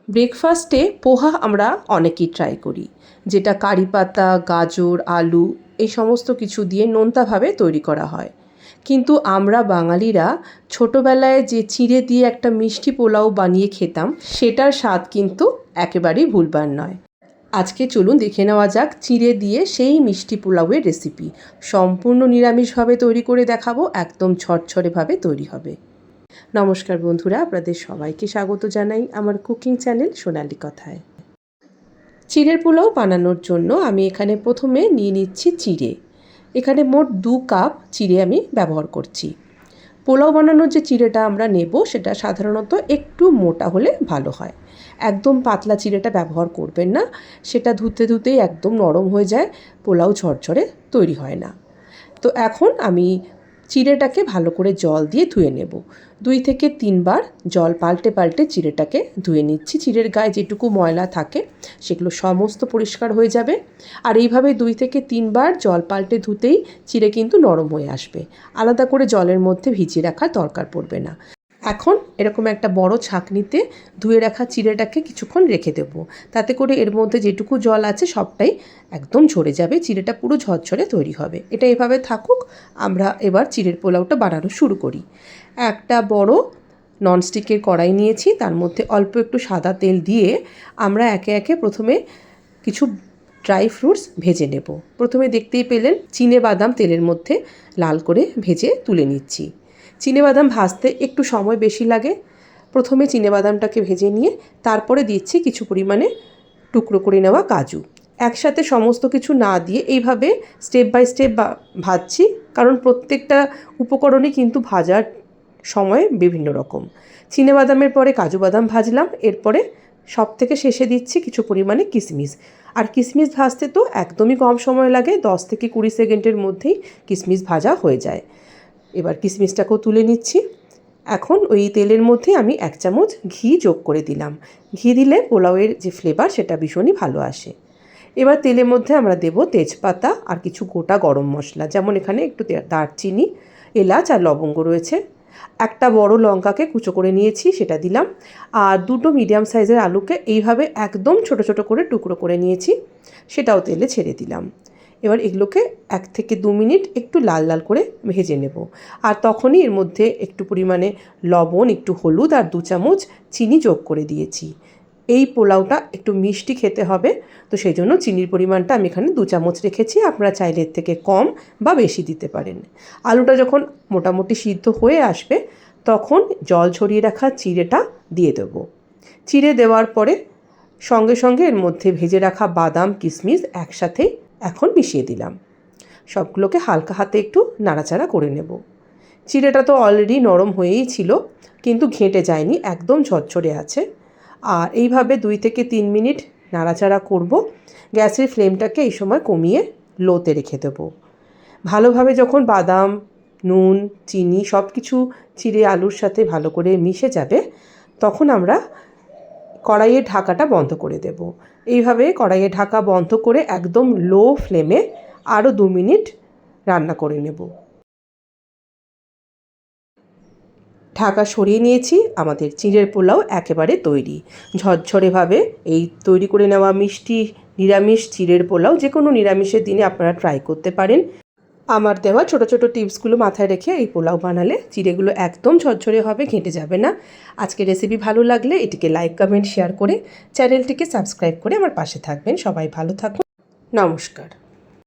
ব্রেকফাস্টে পোহা আমরা অনেকেই ট্রাই করি, যেটা কারি পাতা, গাজর, আলু এই সমস্ত কিছু দিয়ে নোনতাভাবে তৈরি করা হয়। কিন্তু আমরা বাঙালিরা ছোটোবেলায় যে চিঁড়ে দিয়ে একটা মিষ্টি পোলাও বানিয়ে খেতাম, সেটার স্বাদ কিন্তু একেবারেই ভুলবার নয়। আজকে চলুন দেখে নেওয়া যাক চিঁড়ে দিয়ে সেই মিষ্টি পোলাওয়ের রেসিপি। সম্পূর্ণ নিরামিষভাবে তৈরি করে দেখাবো, একদম ঝরঝরেভাবে তৈরি হবে। নমস্কার বন্ধুরা, আপনাদের সবাইকে স্বাগত জানাই আমার কুকিং চ্যানেল সোনালি কথায়। চিঁড়ের পোলাও বানানোর জন্য আমি এখানে প্রথমে নিয়ে নিচ্ছি চিঁড়ে। এখানে মোট 2 কাপ চিঁড়ে আমি ব্যবহার করছি। পোলাও বানানোর যে চিঁড়েটা আমরা নেব সেটা সাধারণত একটু মোটা হলে ভালো হয়। একদম পাতলা চিঁড়েটা ব্যবহার করবেন না, সেটা ধুতেই একদম নরম হয়ে যায়, পোলাও ঝরঝরে তৈরি হয় না। তো এখন আমি চিঁড়েটাকে ভালো করে জল দিয়ে ধুয়ে নেব। 2 থেকে 3 বার জল পাল্টে চিঁড়েটাকে ধুয়ে নিচ্ছি। চিঁড়ের গায়ে যেটুকু ময়লা থাকে সেগুলো সমস্ত পরিষ্কার হয়ে যাবে। আর এইভাবে 2 থেকে 3 বার জল পাল্টে ধুতেই চিঁড়ে কিন্তু নরম হয়ে আসবে। আলাদা করে জলের মধ্যে ভিজিয়ে রাখার দরকার পড়বে না। এখন এরকম একটা বড় ছাঁকনিতে ধুয়ে রাখা চিঁড়েটাকে কিছুক্ষণ রেখে দেব। তাতে করে এর মধ্যে যেটুকু জল আছে সবটাই একদম ঝরে যাবে, চিঁড়েটা পুরো ঝরঝরে তৈরি হবে। এটা এভাবে থাকুক, আমরা এবার চিঁড়ের পোলাওটা বানানো শুরু করি। একটা বড় ননস্টিকের কড়াই নিয়েছি, তার মধ্যে অল্প একটু সাদা তেল দিয়ে আমরা একে একে প্রথমে কিছু ড্রাই ফ্রুটস ভেজে নেব। প্রথমে দেখতেই পেলেন চিনেবাদাম তেলের মধ্যে লাল করে ভেজে তুলে নিচ্ছি। চিনেবাদাম ভাজতে একটু সময় বেশি লাগে। প্রথমে চিনেবাদামটাকে ভেজে নিয়ে তারপরে দিচ্ছি কিছু পরিমাণে টুকরো করে নেওয়া কাজু। একসাথে সমস্ত কিছু না দিয়ে এইভাবে স্টেপ বাই স্টেপ ভাজছি, কারণ প্রত্যেকটা উপকরণই কিন্তু ভাজার সময় বিভিন্ন রকম। চিনেবাদামের পরে কাজু বাদাম ভাজলাম, এরপরে সব থেকে শেষে দিচ্ছি কিছু পরিমাণে কিশমিশ। আর কিশমিশ ভাজতে তো একদমই কম সময় লাগে, 10 থেকে 20 সেকেন্ডের মধ্যেই কিশমিশ ভাজা হয়ে যায়। এবার কিশমিশটাকেও তুলে নিচ্ছি। এখন ওই তেলের মধ্যে আমি 1 চামচ ঘি যোগ করে দিলাম। ঘি দিলে পোলাওয়ের যে ফ্লেভার সেটা ভীষণই ভালো আসে। এবার তেলের মধ্যে আমরা দেব তেজপাতা আর কিছু গোটা গরম মশলা, যেমন এখানে একটু দারচিনি, এলাচ আর লবঙ্গ রয়েছে। একটা বড় লঙ্কাকে কুচো করে নিয়েছি, সেটা দিলাম। আর 2টো মিডিয়াম সাইজের আলুকে এইভাবে একদম ছোট ছোট করে টুকরো করে নিয়েছি, সেটাও তেলে ছেড়ে দিলাম। এবার এগুলোকে 1 থেকে 2 মিনিট একটু লাল লাল করে ভেজে নেব। আর তখনই এর মধ্যে একটু পরিমাণে লবণ, একটু হলুদ আর 2 চামচ চিনি যোগ করে দিয়েছি। এই পোলাওটা একটু মিষ্টি খেতে হবে, তো সেই জন্য চিনির পরিমাণটা আমি এখানে 2 চামচ রেখেছি। আপনারা চাইলে এর থেকে কম বা বেশি দিতে পারেন। আলুটা যখন মোটামুটি সিদ্ধ হয়ে আসবে তখন জল ঝরিয়ে রাখা চিঁড়েটা দিয়ে দেব। চিঁড়ে দেওয়ার পরে সঙ্গে সঙ্গে এর মধ্যে ভেজে রাখা বাদাম, কিশমিশ একসাথে এখন মিশিয়ে দিলাম। সবগুলোকে হালকা হাতে একটু নাড়াচাড়া করে নেব। চিঁড়েটা তো অলরেডি নরম হয়েই ছিল, কিন্তু ঘেঁটে যায়নি, একদম ঝরঝরে আছে। আর এইভাবে 2 থেকে 3 মিনিট নাড়াচাড়া করব। গ্যাসের ফ্লেমটাকে এই সময় কমিয়ে লোতে রেখে দেবো। ভালোভাবে যখন বাদাম, নুন, চিনি সব কিছু চিঁড়ে আলুর সাথে ভালো করে মিশে যাবে, তখন আমরা কড়াইয়ের ঢাকাটা বন্ধ করে দেব। এইভাবে কড়াইয়ের ঢাকা বন্ধ করে একদম লো ফ্লেমে আরও 2 মিনিট রান্না করে নেব। ঢাকা সরিয়ে নিয়েছি, আমাদের চিঁড়ের পোলাও একেবারে তৈরি। ঝরঝরেভাবে এই তৈরি করে নেওয়া মিষ্টি নিরামিষ চিঁড়ের পোলাও যে কোনো নিরামিষের দিনে আপনারা ট্রাই করতে পারেন। আমার দেওয়া ছোট ছোট টিপসগুলো মাথায় রেখে এই পোলাও বানালে চিঁড়েগুলো একদম ঝরঝরে হবে, ঘেঁটে যাবে না। আজকের রেসিপি ভালো লাগলে এটিকে লাইক, কমেন্ট, শেয়ার করে চ্যানেলটিকে সাবস্ক্রাইব করে আমার পাশে থাকবেন। সবাই ভালো থাকুন, নমস্কার।